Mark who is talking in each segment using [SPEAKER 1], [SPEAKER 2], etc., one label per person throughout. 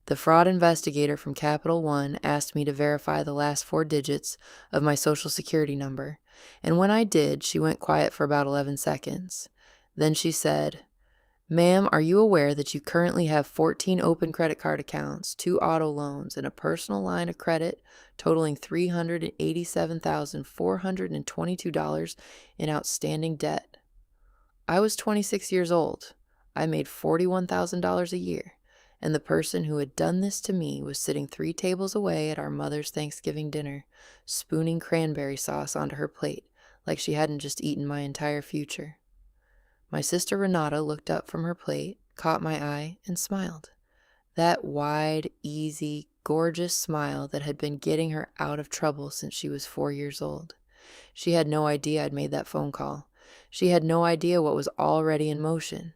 [SPEAKER 1] The fraud investigator from Capital One asked me to verify the last 4 digits of my social security number, and when I did, she went quiet for about 11 seconds. Then she said, "Ma'am, are you aware that you currently have 14 open credit card accounts, 2 auto loans, and a personal line of credit totaling $387,422 in outstanding debt?" I was 26 years old. I made $41,000 a year, and the person who had done this to me was sitting 3 tables away at our mother's Thanksgiving dinner, spooning cranberry sauce onto her plate like she hadn't just eaten my entire future. My sister Renata looked up from her plate, caught my eye, and smiled. That wide, easy, gorgeous smile that had been getting her out of trouble since she was 4 years old. She had no idea I'd made that phone call. She had no idea what was already in motion.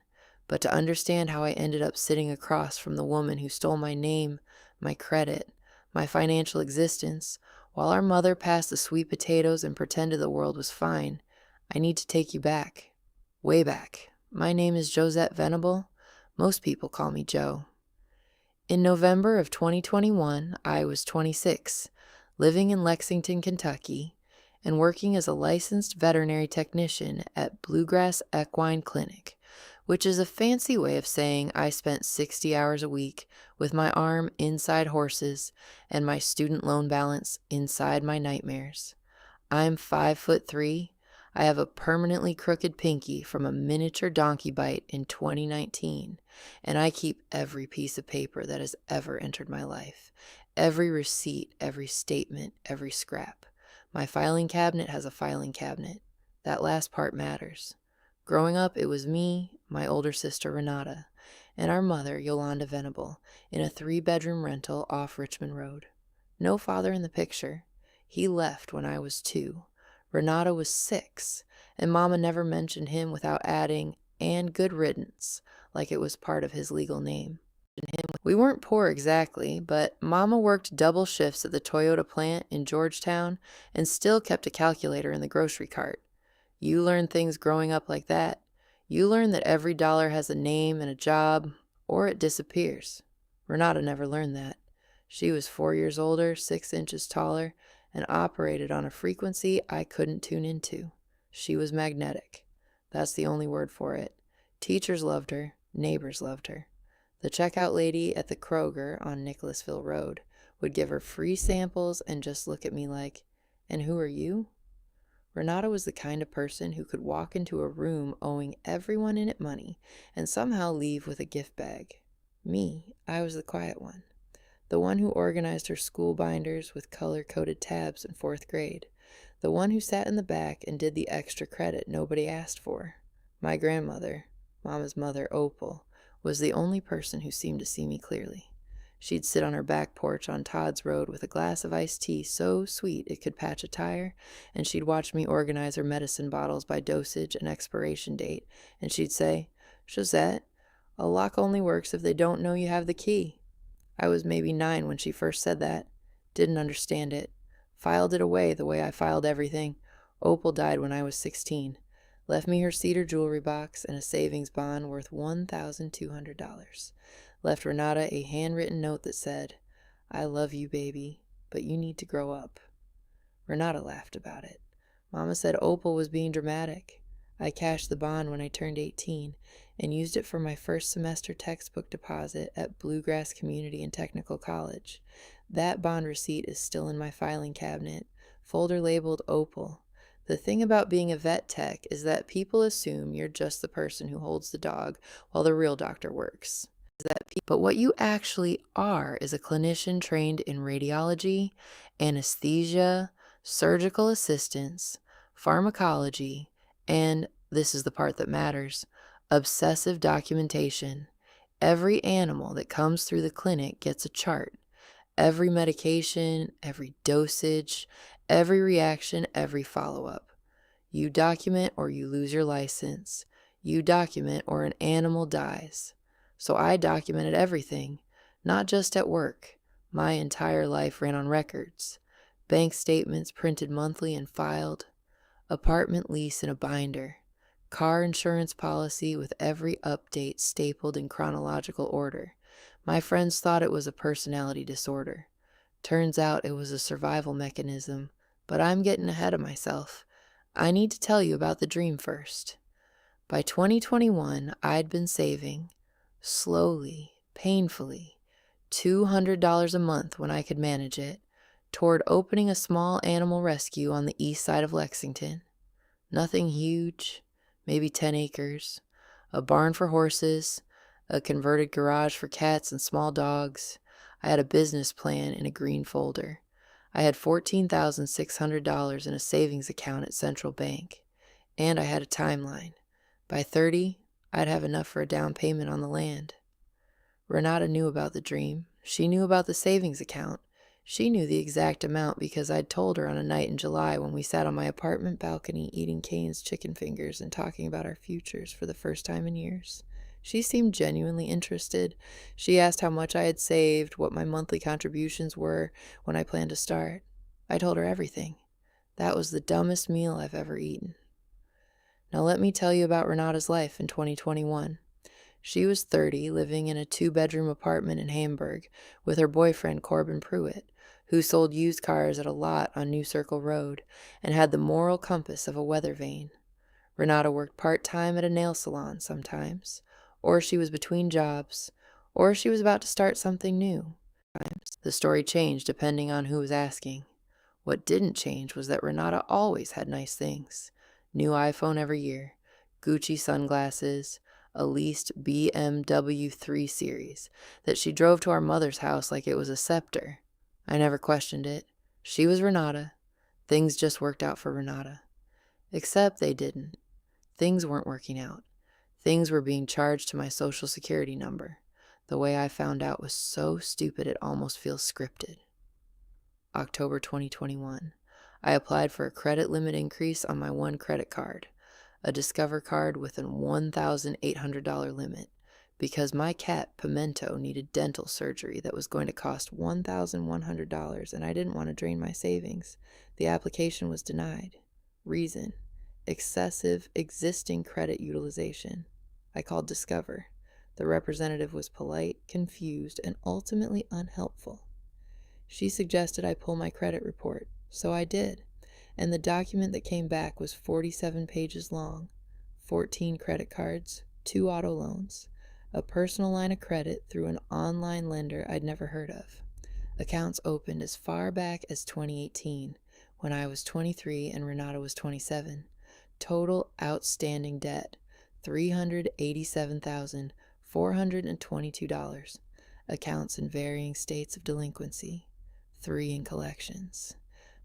[SPEAKER 1] But to understand how I ended up sitting across from the woman who stole my name, my credit, my financial existence, while our mother passed the sweet potatoes and pretended the world was fine, I need to take you back. Way back. My name is Josette Venable. Most people call me Joe. In November of 2021, I was 26, living in Lexington, Kentucky, and working as a licensed veterinary technician at Bluegrass Equine Clinic, which is a fancy way of saying I spent 60 hours a week with my arm inside horses and my student loan balance inside my nightmares. I'm 5'3". I have a permanently crooked pinky from a miniature donkey bite in 2019, and I keep every piece of paper that has ever entered my life, every receipt, every statement, every scrap. My filing cabinet has a filing cabinet. That last part matters. Growing up, it was me, my older sister Renata, and our mother, Yolanda Venable, in a 3-bedroom rental off Richmond Road. No father in the picture. He left when I was 2. Renata was 6, and Mama never mentioned him without adding, "and good riddance," like it was part of his legal name. We weren't poor exactly, but Mama worked double shifts at the Toyota plant in Georgetown and still kept a calculator in the grocery cart. You learn things growing up like that. You learn that every dollar has a name and a job, or it disappears. Renata never learned that. She was 4 years older, 6 inches taller, and operated on a frequency I couldn't tune into. She was magnetic. That's the only word for it. Teachers loved her. Neighbors loved her. The checkout lady at the Kroger on Nicholasville Road would give her free samples and just look at me like, "And who are you?" Renata was the kind of person who could walk into a room owing everyone in it money and somehow leave with a gift bag. Me, I was the quiet one. The one who organized her school binders with color-coded tabs in 4th grade. The one who sat in the back and did the extra credit nobody asked for. My grandmother, Mama's mother, Opal, was the only person who seemed to see me clearly. She'd sit on her back porch on Todd's Road with a glass of iced tea so sweet it could patch a tire, and she'd watch me organize her medicine bottles by dosage and expiration date, and she'd say, "Josette, a lock only works if they don't know you have the key." I was maybe 9 when she first said that. Didn't understand it. Filed it away the way I filed everything. Opal died when I was 16. Left me her cedar jewelry box and a savings bond worth $1,200. Left Renata a handwritten note that said, "I love you, baby, but you need to grow up." Renata laughed about it. Mama said Opal was being dramatic. I cashed the bond when I turned 18 and used it for my first semester textbook deposit at Bluegrass Community and Technical College. That bond receipt is still in my filing cabinet, folder labeled Opal. The thing about being a vet tech is that people assume you're just the person who holds the dog while the real doctor works. But what you actually are is a clinician trained in radiology, anesthesia, surgical assistance, pharmacology, and, this is the part that matters, obsessive documentation. Every animal that comes through the clinic gets a chart. Every medication, every dosage, every reaction, every follow-up. You document or you lose your license. You document or an animal dies. So I documented everything, not just at work. My entire life ran on records. Bank statements printed monthly and filed. Apartment lease in a binder. Car insurance policy with every update stapled in chronological order. My friends thought it was a personality disorder. Turns out it was a survival mechanism, but I'm getting ahead of myself. I need to tell you about the dream first. By 2021, I'd been saving, slowly, painfully, $200 a month when I could manage it, toward opening a small animal rescue on the east side of Lexington. Nothing huge, maybe 10 acres, a barn for horses, a converted garage for cats and small dogs. I had a business plan in a green folder. I had $14,600 in a savings account at Central Bank, and I had a timeline. By 30, I'd have enough for a down payment on the land. Renata knew about the dream. She knew about the savings account. She knew the exact amount because I'd told her on a night in July when we sat on my apartment balcony eating Cane's chicken fingers and talking about our futures for the first time in years. She seemed genuinely interested. She asked how much I had saved, what my monthly contributions were, when I planned to start. I told her everything. That was the dumbest meal I've ever eaten. Now let me tell you about Renata's life in 2021. She was 30, living in a 2-bedroom apartment in Hamburg with her boyfriend Corbin Pruitt, who sold used cars at a lot on New Circle Road and had the moral compass of a weather vane. Renata worked part-time at a nail salon sometimes, or she was between jobs, or she was about to start something new. The story changed depending on who was asking. What didn't change was that Renata always had nice things. New iPhone every year, Gucci sunglasses, a leased BMW 3 Series that she drove to our mother's house like it was a scepter. I never questioned it. She was Renata. Things just worked out for Renata. Except they didn't. Things weren't working out. Things were being charged to my Social Security number. The way I found out was so stupid it almost feels scripted. October 2021. I applied for a credit limit increase on my one credit card, a Discover card with a $1,800 limit, because my cat, Pimento, needed dental surgery that was going to cost $1,100 and I didn't want to drain my savings. The application was denied. Reason: excessive existing credit utilization. I called Discover. The representative was polite, confused, and ultimately unhelpful. She suggested I pull my credit report, so I did, and the document that came back was 47 pages long, 14 credit cards, 2 auto loans, a personal line of credit through an online lender I'd never heard of. Accounts opened as far back as 2018, when I was 23 and Renata was 27. Total outstanding debt, $387,422. Accounts in varying states of delinquency, 3 in collections.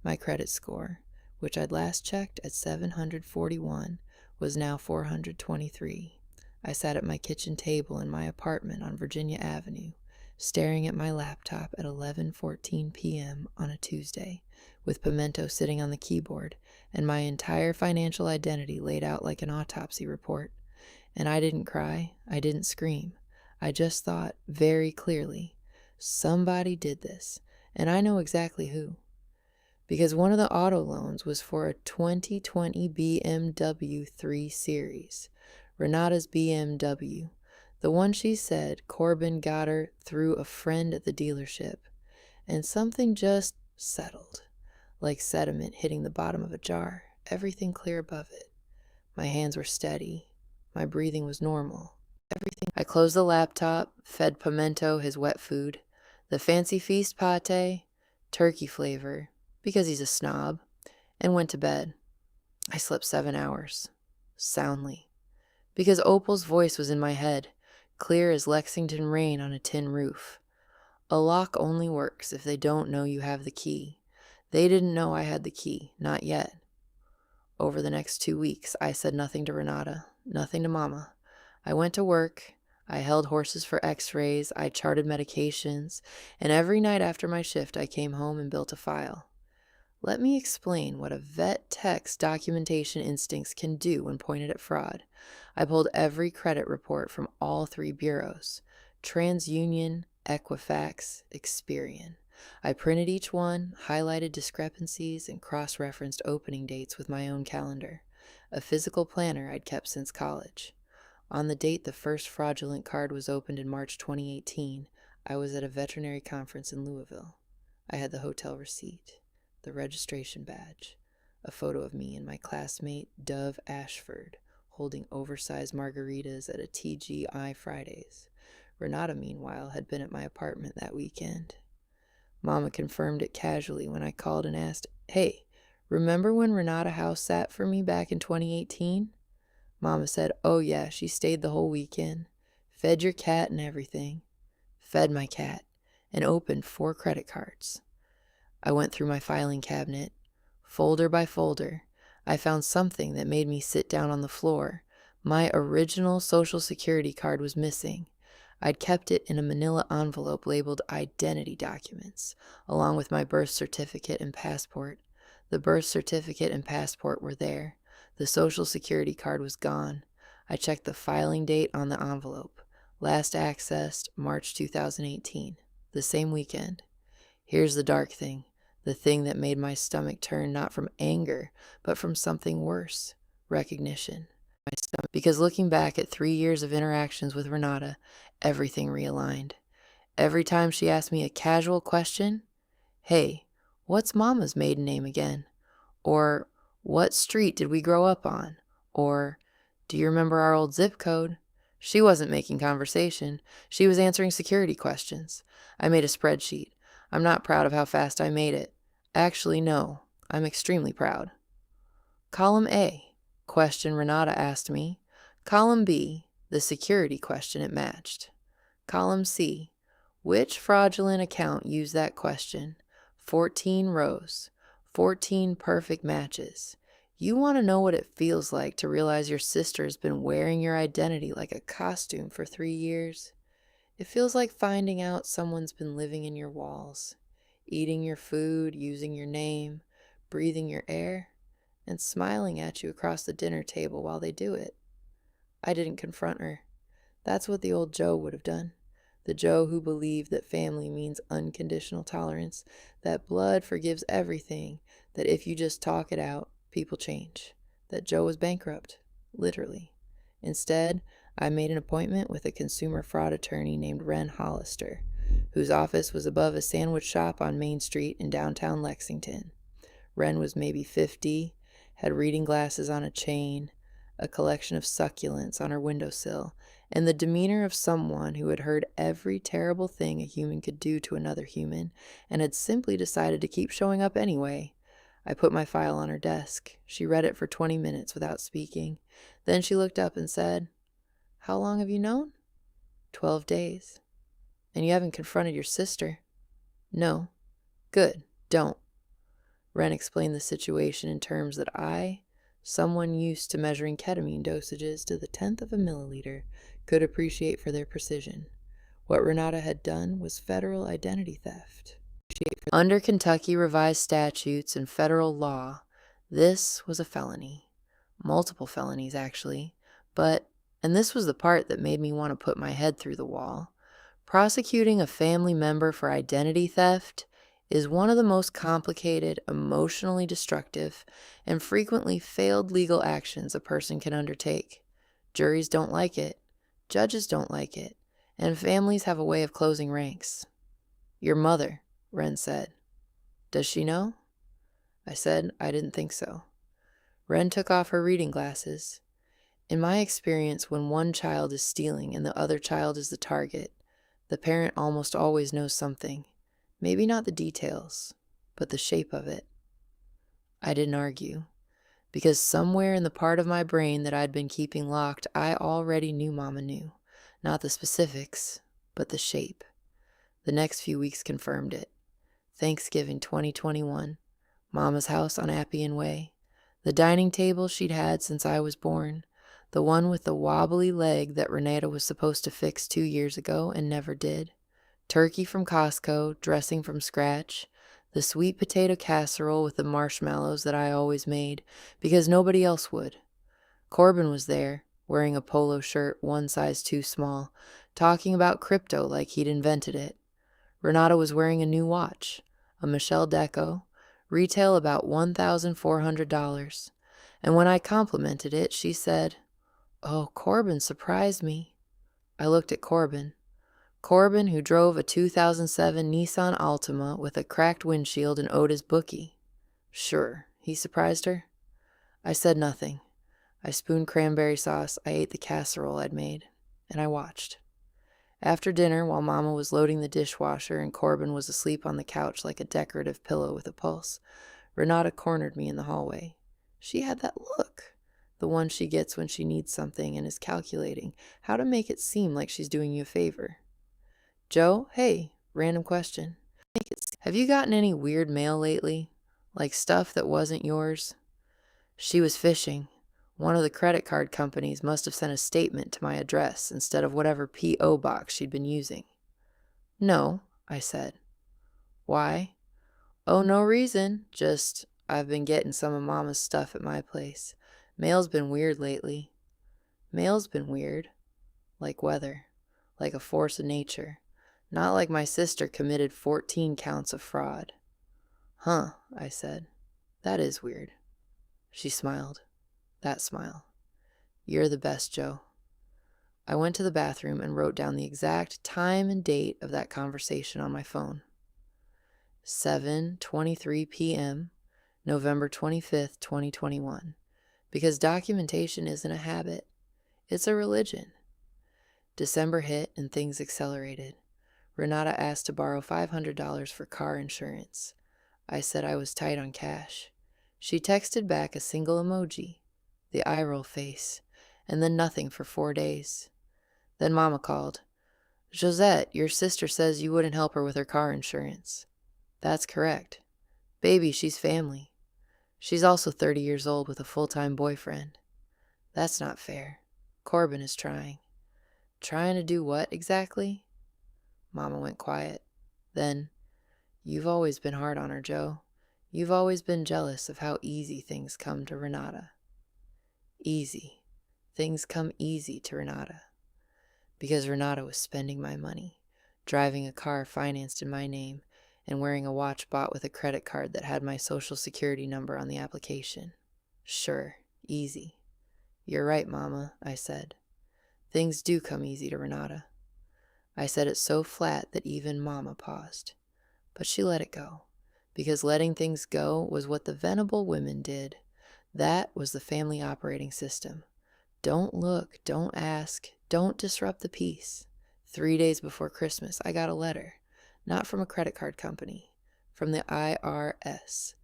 [SPEAKER 1] My credit score, which I'd last checked at 741, was now 423. I sat at my kitchen table in my apartment on Virginia Avenue, staring at my laptop at 11:14 p.m. on a Tuesday, with Pimento sitting on the keyboard and my entire financial identity laid out like an autopsy report. And I didn't cry, I didn't scream. I just thought, very clearly, somebody did this, and I know exactly who. Because one of the auto loans was for a 2020 BMW 3 Series, Renata's BMW, the one she said Corbin got her through a friend at the dealership, and something just settled, like sediment hitting the bottom of a jar, everything clear above it. My hands were steady, my breathing was normal. I closed the laptop, fed Pimento his wet food, the fancy feast pate, turkey flavor, because he's a snob, and went to bed. I slept 7 hours, soundly, because Opal's voice was in my head, clear as Lexington rain on a tin roof. A lock only works if they don't know you have the key. They didn't know I had the key, not yet. Over the next 2 weeks, I said nothing to Renata, nothing to Mama. I went to work, I held horses for x-rays, I charted medications, and every night after my shift I came home and built a file. Let me explain what a vet tech's documentation instincts can do when pointed at fraud. I pulled every credit report from all 3 bureaus, TransUnion, Equifax, Experian. I printed each one, highlighted discrepancies, and cross-referenced opening dates with my own calendar, a physical planner I'd kept since college. On the date the first fraudulent card was opened in March 2018, I was at a veterinary conference in Louisville. I had the hotel receipt, the registration badge, a photo of me and my classmate Dove Ashford holding oversized margaritas at a TGI Fridays. Renata, meanwhile, had been at my apartment that weekend. Mama confirmed it casually when I called and asked, "Hey, remember when Renata house sat for me back in 2018? Mama said, "Oh yeah, she stayed the whole weekend. Fed your cat and everything." Fed my cat and opened 4 credit cards. I went through my filing cabinet. Folder by folder, I found something that made me sit down on the floor. My original Social Security card was missing. I'd kept it in a manila envelope labeled identity documents, along with my birth certificate and passport. The birth certificate and passport were there. The Social Security card was gone. I checked the filing date on the envelope. Last accessed March 2018, the same weekend. Here's the dark thing, the thing that made my stomach turn not from anger, but from something worse, recognition. Because looking back at 3 years of interactions with Renata, everything realigned. Every time she asked me a casual question, "Hey, what's Mama's maiden name again?" Or, "What street did we grow up on?" Or, "Do you remember our old zip code?" She wasn't making conversation. She was answering security questions. I made a spreadsheet. I'm not proud of how fast I made it. Actually, no. I'm extremely proud. Column A, question Renata asked me. Column B, the security question it matched. Column C, which fraudulent account used that question? 14 rows, 14 perfect matches. You want to know what it feels like to realize your sister has been wearing your identity like a costume for 3 years? It feels like finding out someone's been living in your walls, eating your food, using your name, breathing your air, and smiling at you across the dinner table while they do it. I didn't confront her. That's what the old Joe would have done. The Joe who believed that family means unconditional tolerance, that blood forgives everything, that if you just talk it out, people change. That Joe was bankrupt, literally. Instead, I made an appointment with a consumer fraud attorney named Ren Hollister, whose office was above a sandwich shop on Main Street in downtown Lexington. Ren was maybe 50, had reading glasses on a chain, a collection of succulents on her windowsill, and the demeanor of someone who had heard every terrible thing a human could do to another human and had simply decided to keep showing up anyway. I put my file on her desk. She read it for 20 minutes without speaking. Then she looked up and said, "How long have you known?" 12 days. "And you haven't confronted your sister?" "No." "Good. Don't." Ren explained the situation in terms that I, someone used to measuring ketamine dosages to the 10th of a milliliter, could appreciate for their precision. What Renata had done was federal identity theft. Under Kentucky revised statutes and federal law, this was a felony. Multiple felonies, actually. But, and this was the part that made me want to put my head through the wall, prosecuting a family member for identity theft is one of the most complicated, emotionally destructive, and frequently failed legal actions a person can undertake. Juries don't like it, judges don't like it, and families have a way of closing ranks. "Your mother," Ren said. "Does she know?" I said I didn't think so. Ren took off her reading glasses. In my experience, when one child is stealing and the other child is the target, the parent almost always knows something. Maybe not the details, but the shape of it. I didn't argue, because somewhere in the part of my brain that I'd been keeping locked, I already knew Mama knew. Not the specifics, but the shape. The next few weeks confirmed it. Thanksgiving 2021, Mama's house on Appian Way, the dining table she'd had since I was born, the one with the wobbly leg that Renata was supposed to fix 2 years ago and never did, turkey from Costco, dressing from scratch, the sweet potato casserole with the marshmallows that I always made because nobody else would. Corbin was there, wearing a polo shirt 1 size too small, talking about crypto like he'd invented it. Renata was wearing a new watch, a Michelle Deco, retail about $1,400. And when I complimented it, she said, "Oh, Corbin surprised me." I looked at Corbin. Corbin, who drove a 2007 Nissan Altima with a cracked windshield and owed his bookie. Sure, he surprised her. I said nothing. I spooned cranberry sauce, I ate the casserole I'd made, and I watched. After dinner, while Mama was loading the dishwasher and Corbin was asleep on the couch like a decorative pillow with a pulse, Renata cornered me in the hallway. She had that look, the one she gets when she needs something and is calculating how to make it seem like she's doing you a favor. Joe, hey, random question. Have you gotten any weird mail lately? Like stuff that wasn't yours? She was fishing. One of the credit card companies must have sent a statement to my address instead of whatever P.O. box she'd been using. No, I said. Why? Oh, no reason. Just, I've been getting some of Mama's stuff at my place. Mail's been weird lately. Mail's been weird. Like weather. Like a force of nature. Not like my sister committed 14 counts of fraud. Huh, I said. That is weird. She smiled. That smile. You're the best, Joe. I went to the bathroom and wrote down the exact time and date of that conversation on my phone. 7:23 p.m., November 25th, 2021. Because documentation isn't a habit. It's a religion. December hit and things accelerated. Renata asked to borrow $500 for car insurance. I said I was tight on cash. She texted back a single emoji, the eye roll face, and then nothing for 4 days. Then Mama called. Josette, your sister says you wouldn't help her with her car insurance. That's correct. Baby, she's family. She's also 30 years old with a full-time boyfriend. That's not fair. Corbin is trying. Trying to do what exactly? Mama went quiet. Then, you've always been hard on her, Joe. You've always been jealous of how easy things come to Renata. Easy. Things come easy to Renata. Because Renata was spending my money, driving a car financed in my name, and wearing a watch bought with a credit card that had my social security number on the application. Sure, easy. You're right, Mama, I said. Things do come easy to Renata. I said it so flat that even Mama paused. But she let it go, because letting things go was what the Venable women did. That was the family operating system. Don't look, don't ask, don't disrupt the peace. 3 days before Christmas, I got a letter. Not from a credit card company, from the IRS.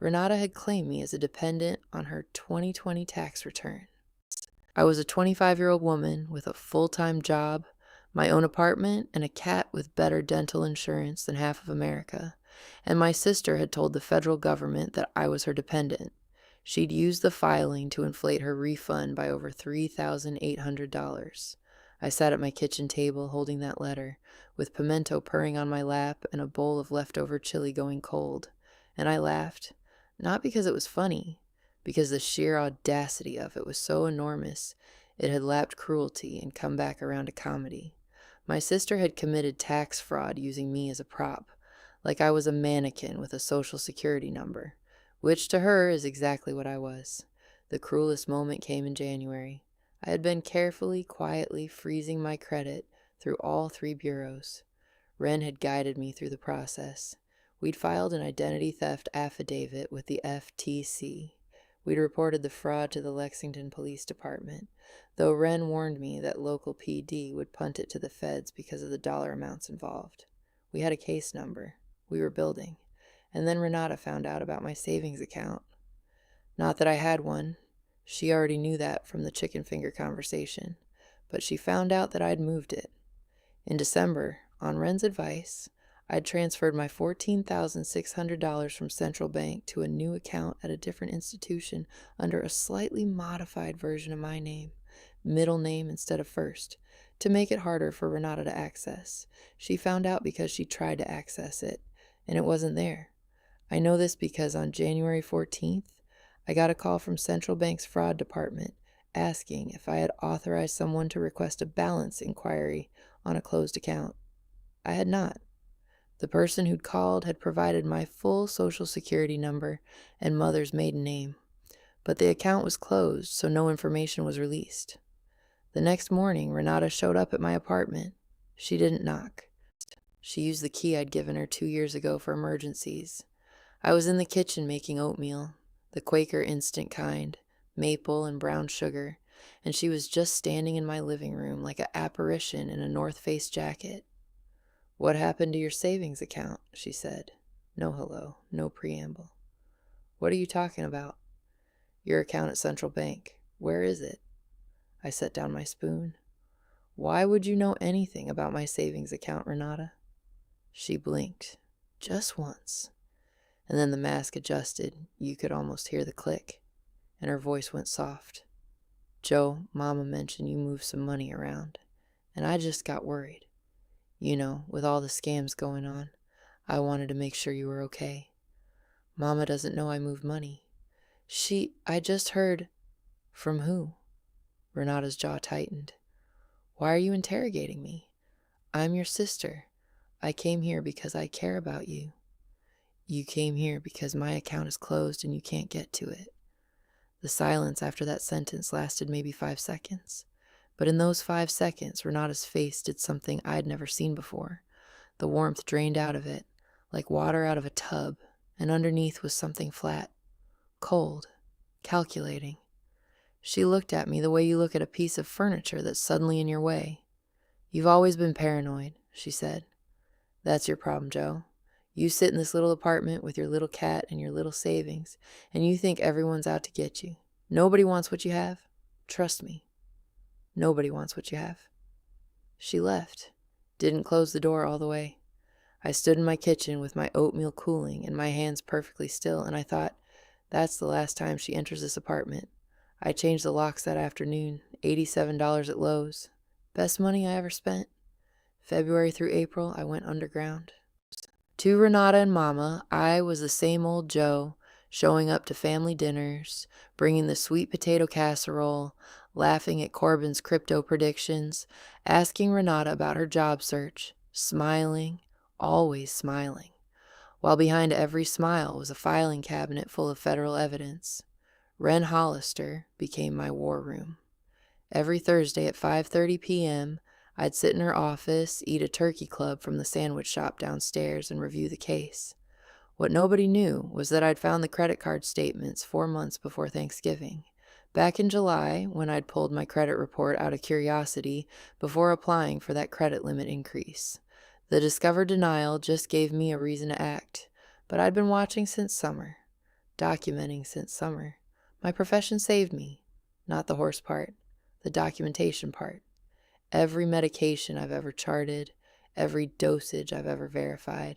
[SPEAKER 1] Renata had claimed me as a dependent on her 2020 tax return. I was a 25-year-old woman with a full-time job, my own apartment, and a cat with better dental insurance than half of America. And my sister had told the federal government that I was her dependent. She'd used the filing to inflate her refund by over $3,800. I sat at my kitchen table holding that letter, with pimento purring on my lap and a bowl of leftover chili going cold. And I laughed, not because it was funny, because the sheer audacity of it was so enormous it had lapped cruelty and come back around to comedy. My sister had committed tax fraud using me as a prop, like I was a mannequin with a social security number, which to her is exactly what I was. The cruelest moment came in January. I had been carefully, quietly freezing my credit through all 3 bureaus. Ren had guided me through the process. We'd filed an identity theft affidavit with the FTC. We'd reported the fraud to the Lexington Police Department, though Ren warned me that local PD would punt it to the feds because of the dollar amounts involved. We had a case number. We were building. And then Renata found out about my savings account. Not that I had one. She already knew that from the chicken finger conversation, but she found out that I'd moved it. In December, on Ren's advice, I'd transferred my $14,600 from Central Bank to a new account at a different institution under a slightly modified version of my name, middle name instead of first, to make it harder for Renata to access. She found out because she tried to access it, and it wasn't there. I know this because on January 14th, I got a call from Central Bank's fraud department asking if I had authorized someone to request a balance inquiry on a closed account. I had not. The person who'd called had provided my full social security number and mother's maiden name, but the account was closed, so no information was released. The next morning, Renata showed up at my apartment. She didn't knock. She used the key I'd given her 2 years ago for emergencies. I was in the kitchen making oatmeal, the Quaker instant kind, maple and brown sugar, and she was just standing in my living room like an apparition in a North Face jacket. "What happened to your savings account?" she said. No hello, no preamble. "What are you talking about?" "Your account at Central Bank. Where is it?" I set down my spoon. "Why would you know anything about my savings account, Renata?" She blinked. Just once. And then the mask adjusted. You could almost hear the click. And her voice went soft. "Joe, Mama mentioned you moved some money around. And I just got worried. You know, with all the scams going on, I wanted to make sure you were okay. Mama doesn't know I moved money. I just heard." "From who?" Renata's jaw tightened. "Why are you interrogating me? I'm your sister. I came here because I care about you." "You came here because my account is closed and you can't get to it." The silence after that sentence lasted maybe 5 seconds. But in those 5 seconds, Renata's face did something I'd never seen before. The warmth drained out of it, like water out of a tub, and underneath was something flat, cold, calculating. She looked at me the way you look at a piece of furniture that's suddenly in your way. "You've always been paranoid," she said. "That's your problem, Joe. You sit in this little apartment with your little cat and your little savings, and you think everyone's out to get you. Nobody wants what you have. Trust me. Nobody wants what you have." She left, didn't close the door all the way. I stood in my kitchen with my oatmeal cooling and my hands perfectly still, and I thought, that's the last time she enters this apartment. I changed the locks that afternoon, $87 at Lowe's. Best money I ever spent. February through April, I went underground. To Renata and Mama, I was the same old Joe, showing up to family dinners, bringing the sweet potato casserole, laughing at Corbin's crypto predictions, asking Renata about her job search, smiling, always smiling, while behind every smile was a filing cabinet full of federal evidence. Ren Hollister became my war room. Every Thursday at 5:30 p.m., I'd sit in her office, eat a turkey club from the sandwich shop downstairs, and review the case. What nobody knew was that I'd found the credit card statements 4 months before Thanksgiving, back in July when I'd pulled my credit report out of curiosity before applying for that credit limit increase. The discovered denial just gave me a reason to act, but I'd been watching since summer, documenting since summer. My profession saved me, not the horse part, the documentation part. Every medication I've ever charted, every dosage I've ever verified,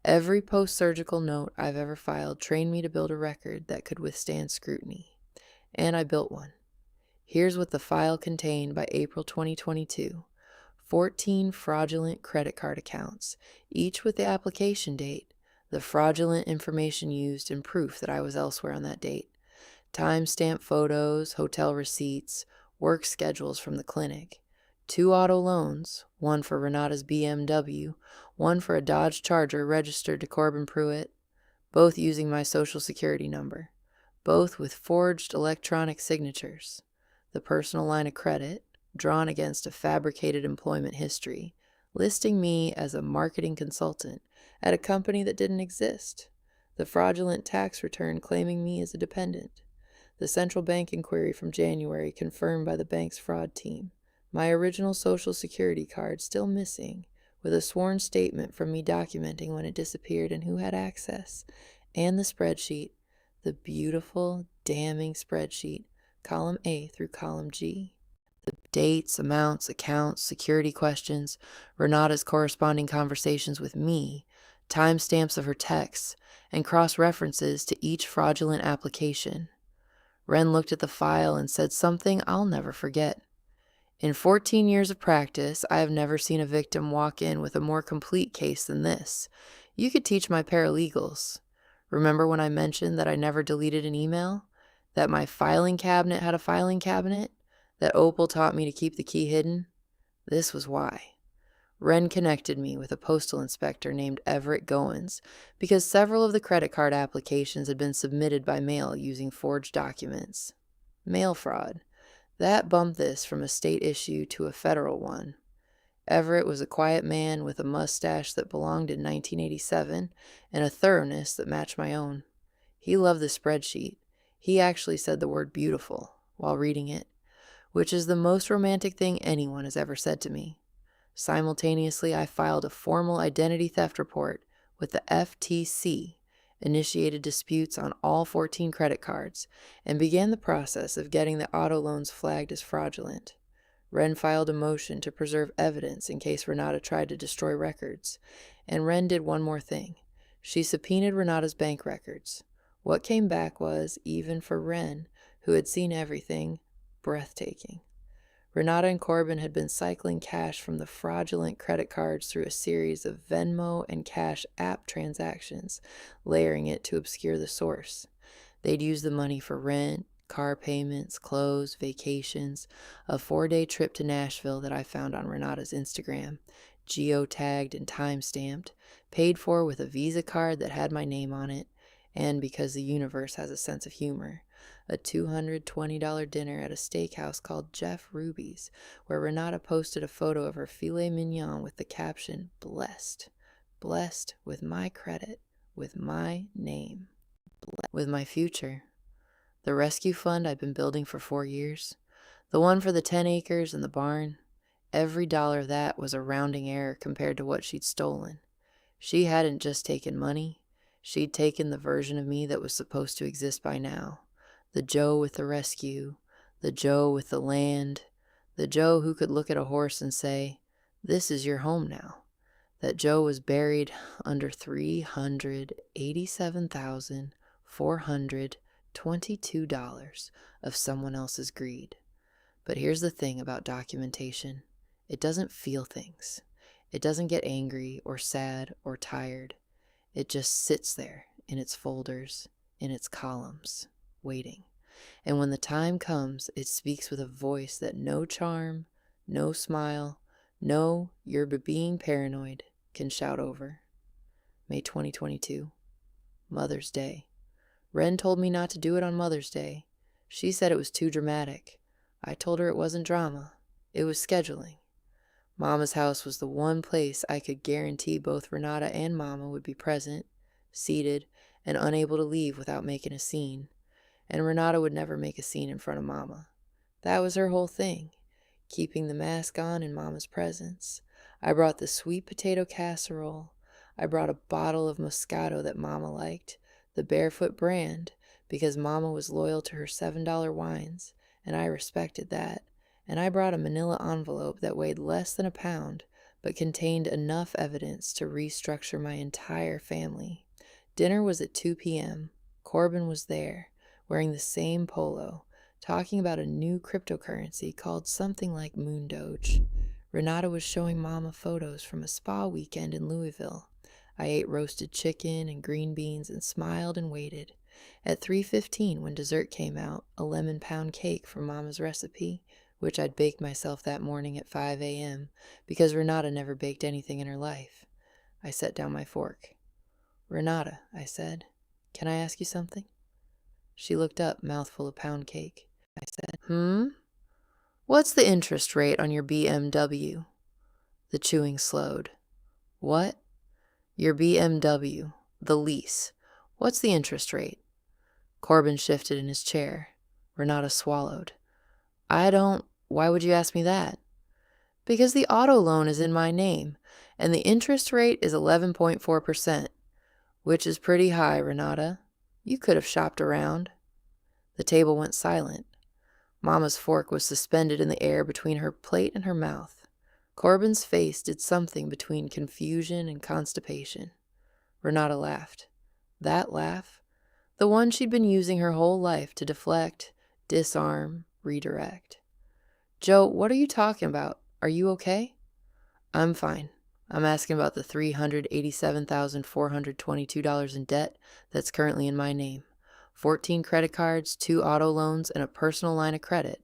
[SPEAKER 1] every post-surgical note I've ever filed trained me to build a record that could withstand scrutiny. And I built one. Here's what the file contained by April 2022. 14 fraudulent credit card accounts, each with the application date, the fraudulent information used in proof that I was elsewhere on that date, timestamp photos, hotel receipts, work schedules from the clinic, 2 auto loans, one for Renata's BMW, one for a Dodge Charger registered to Corbin Pruitt, both using my social security number, both with forged electronic signatures, the personal line of credit, drawn against a fabricated employment history, listing me as a marketing consultant at a company that didn't exist, the fraudulent tax return claiming me as a dependent, the central bank inquiry from January confirmed by the bank's fraud team, my original social security card still missing, with a sworn statement from me documenting when it disappeared and who had access, and the spreadsheet, the beautiful, damning spreadsheet, column A through column G. The dates, amounts, accounts, security questions, Renata's corresponding conversations with me, timestamps of her texts, and cross-references to each fraudulent application. Ren looked at the file and said something I'll never forget. In 14 years of practice, I have never seen a victim walk in with a more complete case than this. You could teach my paralegals. Remember when I mentioned that I never deleted an email? That my filing cabinet had a filing cabinet? That Opal taught me to keep the key hidden? This was why. Ren connected me with a postal inspector named Everett Goins because several of the credit card applications had been submitted by mail using forged documents. Mail fraud. That bumped this from a state issue to a federal one. Everett was a quiet man with a mustache that belonged in 1987 and a thoroughness that matched my own. He loved the spreadsheet. He actually said the word beautiful while reading it, which is the most romantic thing anyone has ever said to me. Simultaneously, I filed a formal identity theft report with the FTC, initiated disputes on all 14 credit cards, and began the process of getting the auto loans flagged as fraudulent. Wren filed a motion to preserve evidence in case Renata tried to destroy records. And Wren did one more thing. She subpoenaed Renata's bank records. What came back was, even for Wren, who had seen everything, breathtaking. Renata and Corbin had been cycling cash from the fraudulent credit cards through a series of Venmo and Cash App transactions, layering it to obscure the source. They'd used the money for rent, car payments, clothes, vacations, a 4-day trip to Nashville that I found on Renata's Instagram, geotagged and time-stamped, paid for with a Visa card that had my name on it, and because the universe has a sense of humor, a $220 dinner at a steakhouse called Jeff Ruby's, where Renata posted a photo of her filet mignon with the caption, "Blessed. Blessed with my credit, with my name, with my future." The rescue fund I'd been building for 4 years, the one for the 10 acres and the barn, every dollar of that was a rounding error compared to what she'd stolen. She hadn't just taken money, she'd taken the version of me that was supposed to exist by now. The Joe with the rescue, the Joe with the land, the Joe who could look at a horse and say, "This is your home now." That Joe was buried under $387,422 of someone else's greed. But here's the thing about documentation. It doesn't feel things. It doesn't get angry or sad or tired. It just sits there in its folders, in its columns, waiting. And when the time comes, it speaks with a voice that no charm, no smile, no "you're being paranoid" can shout over. May 2022. Mother's Day. Wren told me not to do it on Mother's Day. She said it was too dramatic. I told her it wasn't drama. It was scheduling. Mama's house was the one place I could guarantee both Renata and Mama would be present, seated, and unable to leave without making a scene. And Renata would never make a scene in front of Mama. That was her whole thing, keeping the mask on in Mama's presence. I brought the sweet potato casserole. I brought a bottle of Moscato that Mama liked, the Barefoot brand, because Mama was loyal to her $7 wines, and I respected that. And I brought a manila envelope that weighed less than a pound, but contained enough evidence to restructure my entire family. Dinner was at 2 p.m. Corbin was there, wearing the same polo, talking about a new cryptocurrency called something like Moon Doge. Renata was showing Mama photos from a spa weekend in Louisville. I ate roasted chicken and green beans and smiled and waited. At 3:15, when dessert came out, a lemon pound cake from Mama's recipe, which I'd baked myself that morning at 5 a.m. because Renata never baked anything in her life. I set down my fork. "Renata," I said, "can I ask you something?" She looked up, mouthful of pound cake. I said, "What's the interest rate on your BMW?" The chewing slowed. "What?" "Your BMW, the lease. What's the interest rate?" Corbin shifted in his chair. Renata swallowed. Why would you ask me that?" "Because the auto loan is in my name, and the interest rate is 11.4%, which is pretty high, Renata. You could have shopped around." The table went silent. Mama's fork was suspended in the air between her plate and her mouth. Corbin's face did something between confusion and constipation. Renata laughed. That laugh, the one she'd been using her whole life to deflect, disarm, redirect. "Joe, what are you talking about? Are you okay?" "I'm fine. I'm asking about the $387,422 in debt that's currently in my name. 14 credit cards, 2 auto loans, and a personal line of credit,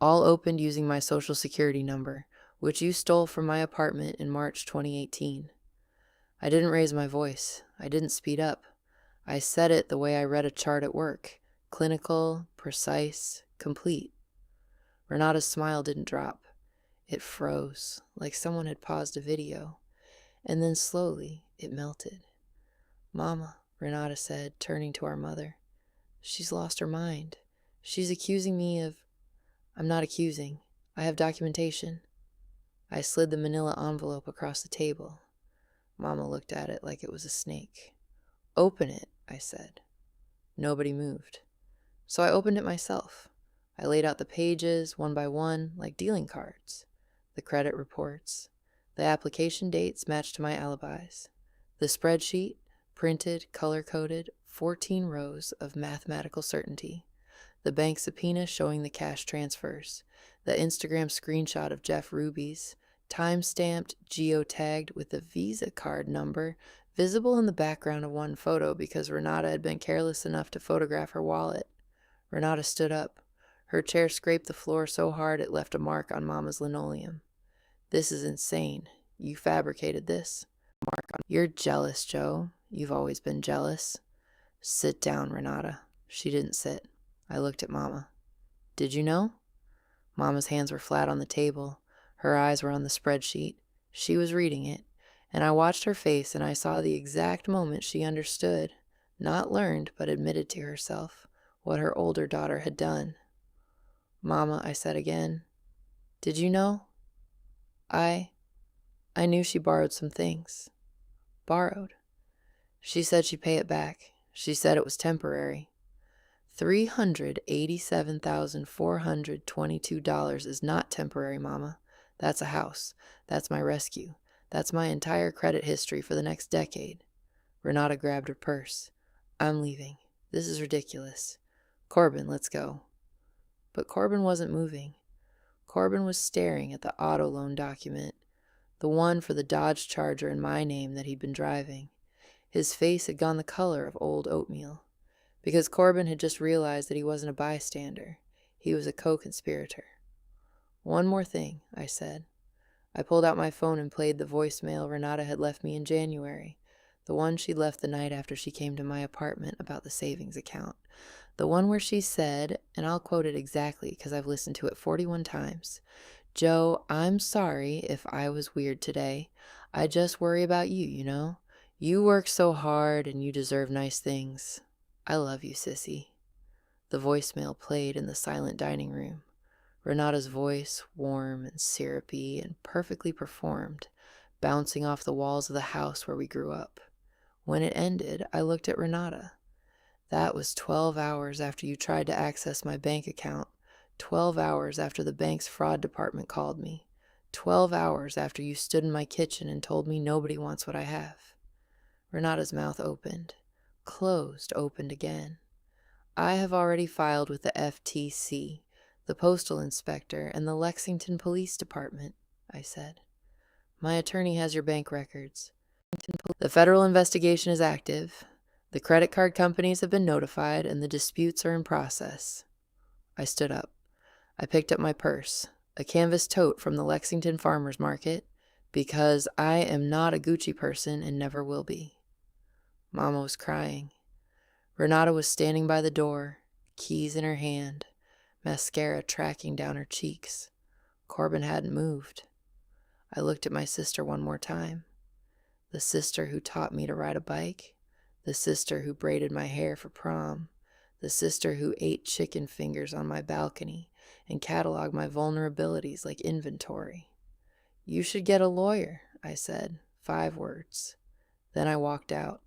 [SPEAKER 1] all opened using my Social Security number, which you stole from my apartment in March 2018. I didn't raise my voice. I didn't speed up. I said it the way I read a chart at work. Clinical, precise, complete. Renata's smile didn't drop. It froze, like someone had paused a video, and then slowly it melted. "Mama," Renata said, turning to our mother. "She's lost her mind. She's accusing me of—" "I'm not accusing. I have documentation." I slid the manila envelope across the table. Mama looked at it like it was a snake. "Open it," I said. Nobody moved. So I opened it myself. I laid out the pages, one by one, like dealing cards. The credit reports. The application dates matched to my alibis. The spreadsheet, printed, color-coded, 14 rows of mathematical certainty. The bank subpoena showing the cash transfers. The Instagram screenshot of Jeff Ruby's, time-stamped, geotagged with the Visa card number visible in the background of one photo because Renata had been careless enough to photograph her wallet. Renata stood up. Her chair scraped the floor so hard it left a mark on Mama's linoleum. "This is insane. You fabricated this." "You're jealous, Joe. You've always been jealous." "Sit down, Renata." She didn't sit. I looked at Mama. "Did you know?" Mama's hands were flat on the table. Her eyes were on the spreadsheet. She was reading it, and I watched her face and I saw the exact moment she understood, not learned but admitted to herself, what her older daughter had done. "Mama," I said again, "did you know?" I knew she borrowed some things." "Borrowed?" "She said she'd pay it back. She said it was temporary." $387,422 is not temporary, Mama. That's a house. That's my rescue. That's my entire credit history for the next decade. Renata grabbed her purse. "I'm leaving. This is ridiculous. Corbin, let's go." But Corbin wasn't moving. Corbin was staring at the auto loan document, the one for the Dodge Charger in my name that he'd been driving. His face had gone the color of old oatmeal, because Corbin had just realized that he wasn't a bystander. He was a co-conspirator. "One more thing," I said. I pulled out my phone and played the voicemail Renata had left me in January, the one she left the night after she came to my apartment about the savings account. The one where she said, and I'll quote it exactly because I've listened to it 41 times, "Joe, I'm sorry if I was weird today. I just worry about you, you know? You work so hard and you deserve nice things. I love you, sissy." The voicemail played in the silent dining room. Renata's voice, warm and syrupy and perfectly performed, bouncing off the walls of the house where we grew up. When it ended, I looked at Renata. "That was 12 hours after you tried to access my bank account, 12 hours after the bank's fraud department called me, 12 hours after you stood in my kitchen and told me nobody wants what I have." Renata's mouth opened, closed, opened again. "I have already filed with the FTC, the postal inspector, and the Lexington Police Department," I said. "My attorney has your bank records. The federal investigation is active. The credit card companies have been notified, and the disputes are in process." I stood up. I picked up my purse, a canvas tote from the Lexington Farmers Market, because I am not a Gucci person and never will be. Mama was crying. Renata was standing by the door, keys in her hand, mascara tracking down her cheeks. Corbin hadn't moved. I looked at my sister one more time. The sister who taught me to ride a bike, the sister who braided my hair for prom, the sister who ate chicken fingers on my balcony and cataloged my vulnerabilities like inventory. "You should get a lawyer," I said, 5 words. Then I walked out.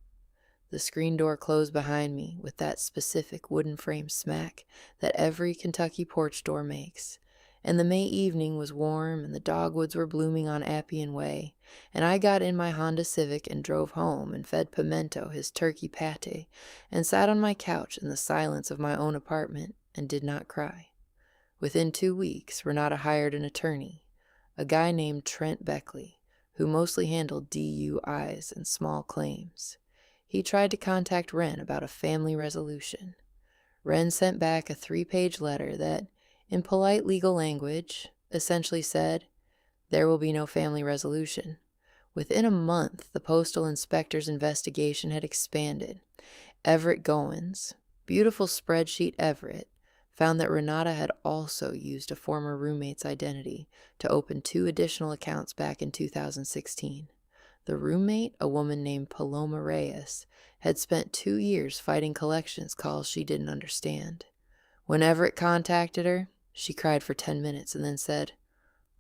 [SPEAKER 1] The screen door closed behind me with that specific wooden frame smack that every Kentucky porch door makes, and the May evening was warm and the dogwoods were blooming on Appian Way, and I got in my Honda Civic and drove home and fed Pimento his turkey pate and sat on my couch in the silence of my own apartment and did not cry. Within 2 weeks, Renata hired an attorney, a guy named Trent Beckley, who mostly handled DUIs and small claims. He tried to contact Wren about a family resolution. Wren sent back a 3-page letter that, in polite legal language, essentially said, "There will be no family resolution." Within a month, the postal inspector's investigation had expanded. Everett Goins, beautiful spreadsheet Everett, found that Renata had also used a former roommate's identity to open 2 additional accounts back in 2016. The roommate, a woman named Paloma Reyes, had spent 2 years fighting collections calls she didn't understand. Whenever it contacted her, she cried for 10 minutes and then said,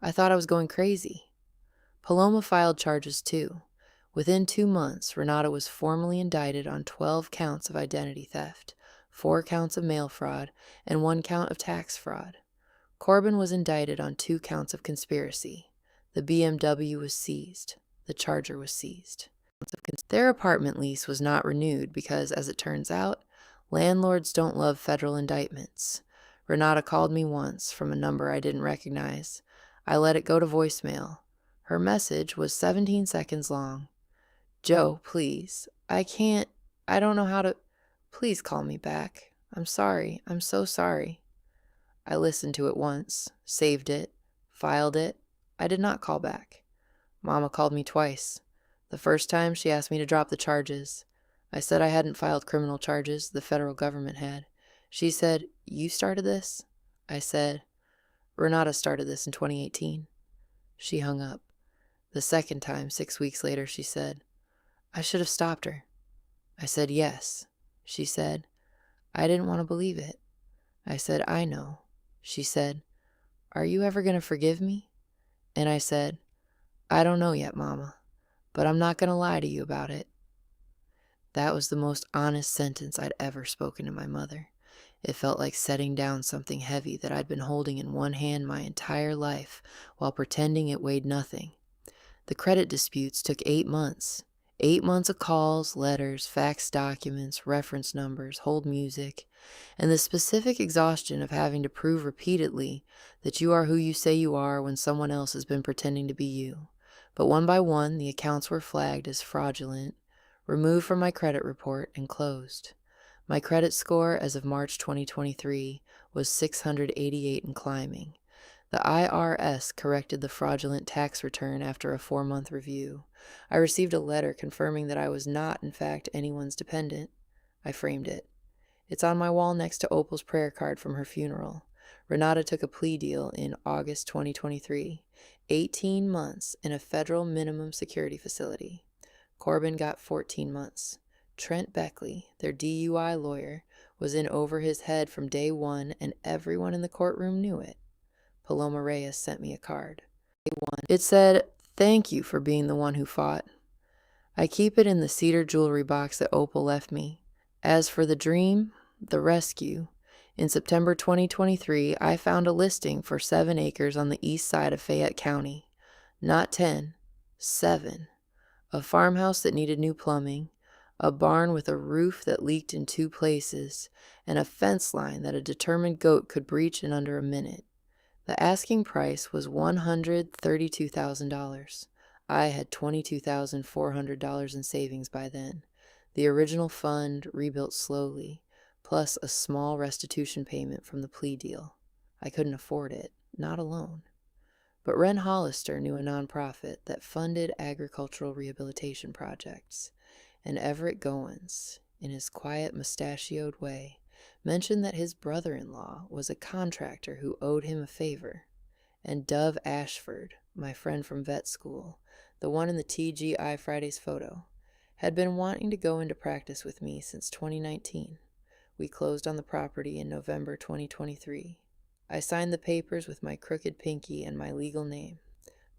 [SPEAKER 1] "I thought I was going crazy." Paloma filed charges too. Within 2 months, Renata was formally indicted on 12 counts of identity theft, 4 counts of mail fraud, and 1 count of tax fraud. Corbin was indicted on 2 counts of conspiracy. The BMW was seized. The Charger was seized. Their apartment lease was not renewed because, as it turns out, landlords don't love federal indictments. Renata called me once from a number I didn't recognize. I let it go to voicemail. Her message was 17 seconds long. "Joe, please. I don't know how to. Please call me back. I'm sorry. I'm so sorry." I listened to it once, saved it, filed it. I did not call back. Mama called me twice. The first time, she asked me to drop the charges. I said I hadn't filed criminal charges, the federal government had. She said, "You started this?" I said, "Renata started this in 2018. She hung up. The second time, 6 weeks later, she said, "I should have stopped her." I said, "Yes." She said, "I didn't want to believe it." I said, "I know." She said, "Are you ever going to forgive me?" And I said, "I don't know yet, Mama, but I'm not going to lie to you about it." That was the most honest sentence I'd ever spoken to my mother. It felt like setting down something heavy that I'd been holding in one hand my entire life while pretending it weighed nothing. The credit disputes took 8 months. 8 months of calls, letters, fax documents, reference numbers, hold music, and the specific exhaustion of having to prove repeatedly that you are who you say you are when someone else has been pretending to be you. But one by one, the accounts were flagged as fraudulent, removed from my credit report, and closed. My credit score as of March 2023 was 688 and climbing. The IRS corrected the fraudulent tax return after a 4-month review. I received a letter confirming that I was not, in fact, anyone's dependent. I framed it. It's on my wall next to Opal's prayer card from her funeral. Renata took a plea deal in August 2023, 18 months in a federal minimum security facility. Corbin got 14 months. Trent Beckley, their DUI lawyer, was in over his head from day one, and everyone in the courtroom knew it. Paloma Reyes sent me a card. It said, "Thank you for being the one who fought." I keep it in the cedar jewelry box that Opal left me. As for the dream, the rescue, in September 2023, I found a listing for 7 acres on the east side of Fayette County. Not 10, 7. A farmhouse that needed new plumbing, a barn with a roof that leaked in 2 places, and a fence line that a determined goat could breach in under a minute. The asking price was $132,000. I had $22,400 in savings by then. The original fund rebuilt slowly, plus a small restitution payment from the plea deal. I couldn't afford it, not alone. But Ren Hollister knew a nonprofit that funded agricultural rehabilitation projects, and Everett Goins, in his quiet, mustachioed way, mentioned that his brother-in-law was a contractor who owed him a favor, and Dove Ashford, my friend from vet school, the one in the TGI Fridays photo, had been wanting to go into practice with me since 2019. We closed on the property in November 2023. I signed the papers with my crooked pinky and my legal name,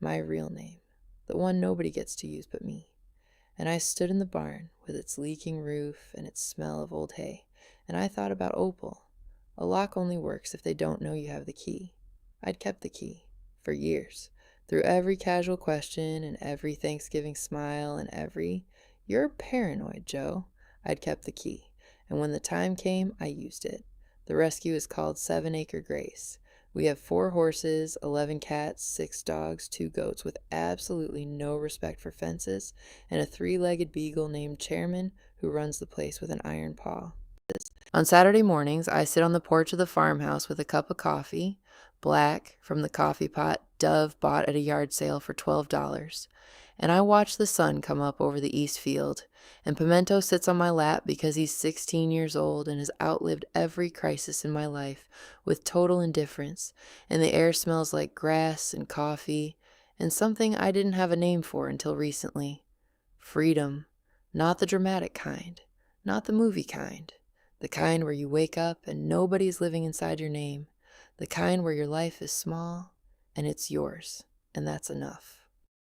[SPEAKER 1] my real name, the one nobody gets to use but me. And I stood in the barn with its leaking roof and its smell of old hay, and I thought about Opal. A lock only works if they don't know you have the key. I'd kept the key, for years, through every casual question and every Thanksgiving smile and every, "You're paranoid, Joe." I'd kept the key, and when the time came, I used it. The rescue is called 7 Acre Grace. We have 4 horses, 11 cats, 6 dogs, 2 goats with absolutely no respect for fences, and a 3-legged beagle named Chairman who runs the place with an iron paw. On Saturday mornings, I sit on the porch of the farmhouse with a cup of coffee, black, from the coffee pot Dove bought at a yard sale for $12, and I watch the sun come up over the east field, and Pimento sits on my lap because he's 16 years old and has outlived every crisis in my life with total indifference, and the air smells like grass and coffee and something I didn't have a name for until recently. Freedom. Not the dramatic kind, not the movie kind, the kind where you wake up and nobody's living inside your name, the kind where your life is small and it's yours, and that's enough.